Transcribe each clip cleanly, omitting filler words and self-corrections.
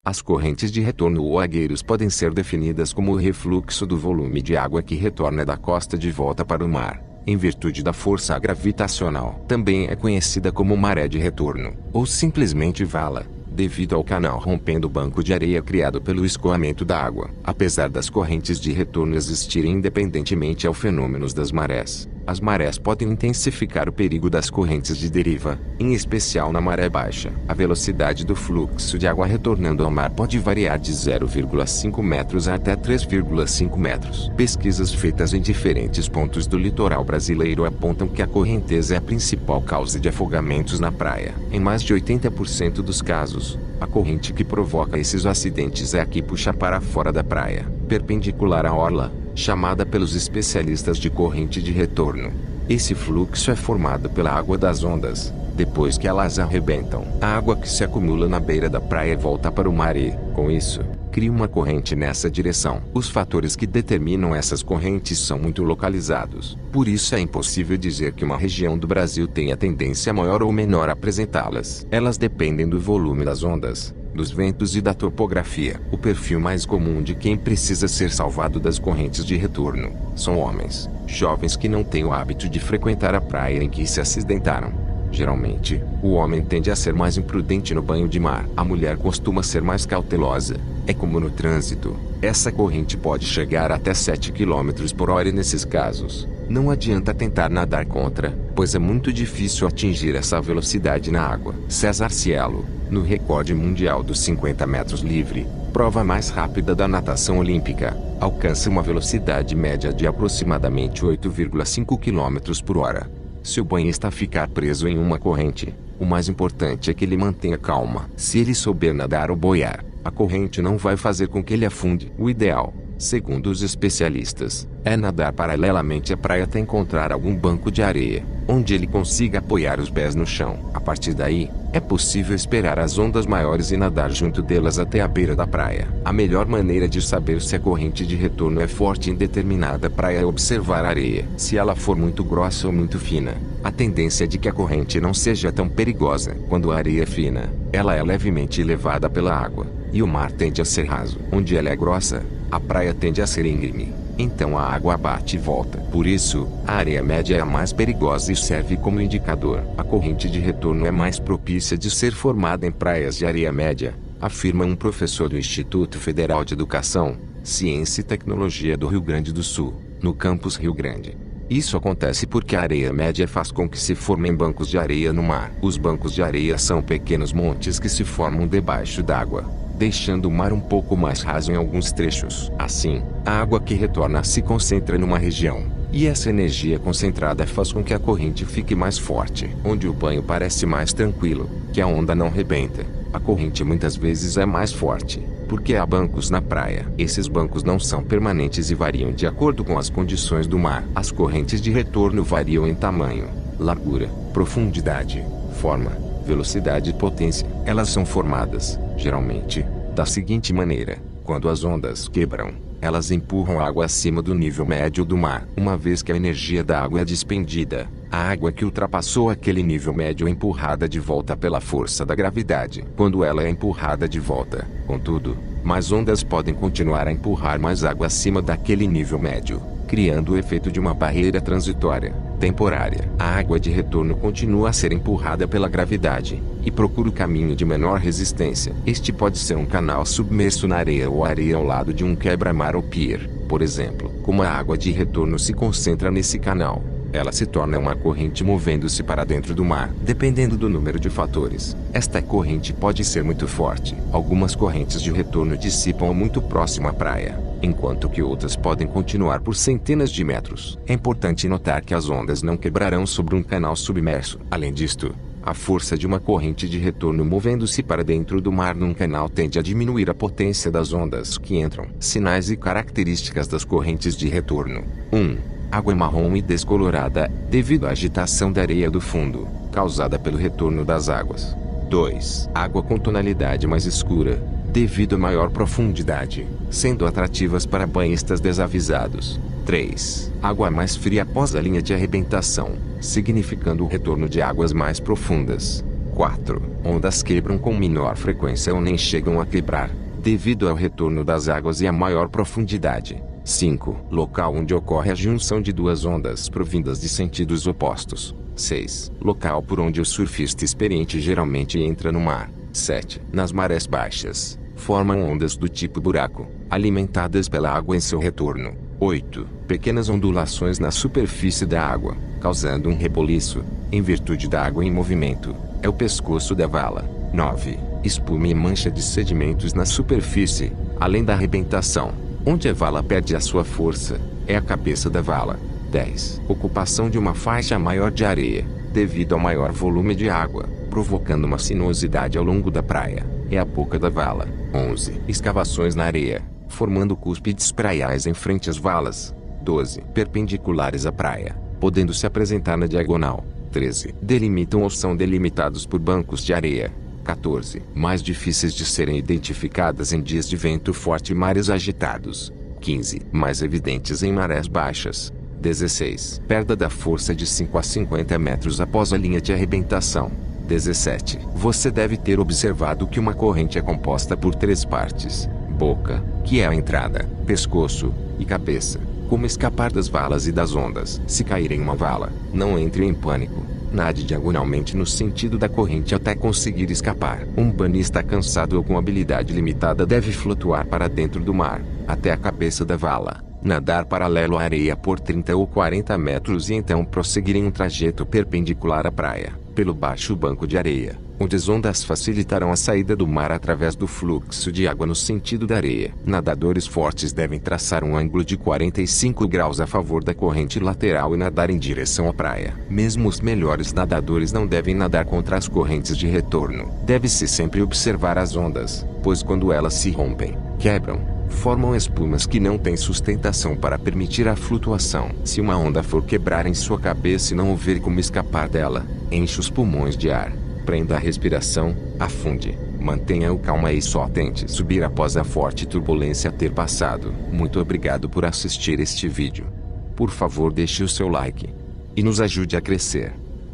As correntes de retorno ou agueiros podem ser definidas como o refluxo do volume de água que retorna da costa de volta para o mar, em virtude da força gravitacional. Também é conhecida como maré de retorno, ou simplesmente vala, devido ao canal rompendo o banco de areia criado pelo escoamento da água. Apesar das correntes de retorno existirem independentemente aos fenômenos das marés, as marés podem intensificar o perigo das correntes de deriva, em especial na maré baixa. A velocidade do fluxo de água retornando ao mar pode variar de 0,5 metros até 3,5 metros. Pesquisas feitas em diferentes pontos do litoral brasileiro apontam que a correnteza é a principal causa de afogamentos na praia. Em mais de 80% dos casos, a corrente que provoca esses acidentes é a que puxa para fora da praia, perpendicular à orla, chamada pelos especialistas de corrente de retorno. Esse fluxo é formado pela água das ondas, depois que elas arrebentam. A água que se acumula na beira da praia volta para o mar e, com isso, cria uma corrente nessa direção. Os fatores que determinam essas correntes são muito localizados. Por isso é impossível dizer que uma região do Brasil tenha tendência maior ou menor a apresentá-las. Elas dependem do volume das ondas, dos ventos e da topografia. O perfil mais comum de quem precisa ser salvado das correntes de retorno são homens jovens que não têm o hábito de frequentar a praia em que se acidentaram. Geralmente, o homem tende a ser mais imprudente no banho de mar. A mulher costuma ser mais cautelosa. É como no trânsito. Essa corrente pode chegar até 7 km por hora e nesses casos, não adianta tentar nadar contra, pois é muito difícil atingir essa velocidade na água. César Cielo, no recorde mundial dos 50 metros livre, prova mais rápida da natação olímpica, alcança uma velocidade média de aproximadamente 8,5 km por hora. Se o banhista ficar preso em uma corrente, o mais importante é que ele mantenha calma. Se ele souber nadar ou boiar, a corrente não vai fazer com que ele afunde. O ideal, segundo os especialistas, é nadar paralelamente à praia até encontrar algum banco de areia, onde ele consiga apoiar os pés no chão. A partir daí, é possível esperar as ondas maiores e nadar junto delas até a beira da praia. A melhor maneira de saber se a corrente de retorno é forte em determinada praia é observar a areia. Se ela for muito grossa ou muito fina, a tendência é de que a corrente não seja tão perigosa. Quando a areia é fina, ela é levemente levada pela água, e o mar tende a ser raso. Onde ela é grossa, a praia tende a ser íngreme, então a água bate e volta. Por isso, a areia média é a mais perigosa e serve como indicador. A corrente de retorno é mais propícia de ser formada em praias de areia média, afirma um professor do Instituto Federal de Educação, Ciência e Tecnologia do Rio Grande do Sul, no campus Rio Grande. Isso acontece porque a areia média faz com que se formem bancos de areia no mar. Os bancos de areia são pequenos montes que se formam debaixo d'água, deixando o mar um pouco mais raso em alguns trechos. Assim, a água que retorna se concentra numa região, e essa energia concentrada faz com que a corrente fique mais forte. Onde o banho parece mais tranquilo, que a onda não rebenta, a corrente muitas vezes é mais forte, porque há bancos na praia. Esses bancos não são permanentes e variam de acordo com as condições do mar. As correntes de retorno variam em tamanho, largura, profundidade, forma, velocidade e potência. Elas são formadas, geralmente, da seguinte maneira: quando as ondas quebram, elas empurram a água acima do nível médio do mar. Uma vez que a energia da água é despendida, a água que ultrapassou aquele nível médio é empurrada de volta pela força da gravidade. Quando ela é empurrada de volta, contudo, mais ondas podem continuar a empurrar mais água acima daquele nível médio, criando o efeito de uma barreira transitória, temporária. A água de retorno continua a ser empurrada pela gravidade, e procura o caminho de menor resistência. Este pode ser um canal submerso na areia ou areia ao lado de um quebra-mar ou pier, por exemplo. Como a água de retorno se concentra nesse canal, ela se torna uma corrente movendo-se para dentro do mar. Dependendo do número de fatores, esta corrente pode ser muito forte. Algumas correntes de retorno dissipam muito próximo à praia, enquanto que outras podem continuar por centenas de metros. É importante notar que as ondas não quebrarão sobre um canal submerso. Além disto, a força de uma corrente de retorno movendo-se para dentro do mar num canal tende a diminuir a potência das ondas que entram. Sinais e características das correntes de retorno. 1. Água marrom e descolorada, devido à agitação da areia do fundo, causada pelo retorno das águas. 2. Água com tonalidade mais escura, devido a maior profundidade, sendo atrativas para banhistas desavisados. 3. Água mais fria após a linha de arrebentação, significando o retorno de águas mais profundas. 4. Ondas quebram com menor frequência ou nem chegam a quebrar, devido ao retorno das águas e a maior profundidade. 5. Local onde ocorre a junção de duas ondas provindas de sentidos opostos. 6. Local por onde o surfista experiente geralmente entra no mar. 7. Nas marés baixas, formam ondas do tipo buraco, alimentadas pela água em seu retorno. 8. Pequenas ondulações na superfície da água, causando um reboliço, em virtude da água em movimento. É o pescoço da vala. 9. Espuma e mancha de sedimentos na superfície, além da arrebentação. Onde a vala perde a sua força, é a cabeça da vala. 10. Ocupação de uma faixa maior de areia, devido ao maior volume de água, provocando uma sinuosidade ao longo da praia. É a boca da vala. 11. Escavações na areia, formando cúspides praiais em frente às valas. 12. Perpendiculares à praia, podendo se apresentar na diagonal. 13. Delimitam ou são delimitados por bancos de areia. 14. Mais difíceis de serem identificadas em dias de vento forte e mares agitados. 15. Mais evidentes em marés baixas. 16. Perda da força de 5 a 50 metros após a linha de arrebentação. 17. Você deve ter observado que uma corrente é composta por 3 partes: boca, que é a entrada, pescoço e cabeça. Como escapar das valas e das ondas? Se cair em uma vala, não entre em pânico. Nade diagonalmente no sentido da corrente até conseguir escapar. Um banhista cansado ou com habilidade limitada deve flutuar para dentro do mar, até a cabeça da vala, nadar paralelo à areia por 30 ou 40 metros e então prosseguir em um trajeto perpendicular à praia, pelo baixo banco de areia, onde as ondas facilitarão a saída do mar através do fluxo de água no sentido da areia. Nadadores fortes devem traçar um ângulo de 45 graus a favor da corrente lateral e nadar em direção à praia. Mesmo os melhores nadadores não devem nadar contra as correntes de retorno. Deve-se sempre observar as ondas, pois quando elas se rompem, quebram, formam espumas que não têm sustentação para permitir a flutuação. Se uma onda for quebrar em sua cabeça e não houver como escapar dela, enche os pulmões de ar. Prenda a respiração, afunde, mantenha-o calma e só tente subir após a forte turbulência ter passado. Muito obrigado por assistir este vídeo. Por favor, deixe o seu like e nos ajude a crescer.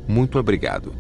Muito obrigado.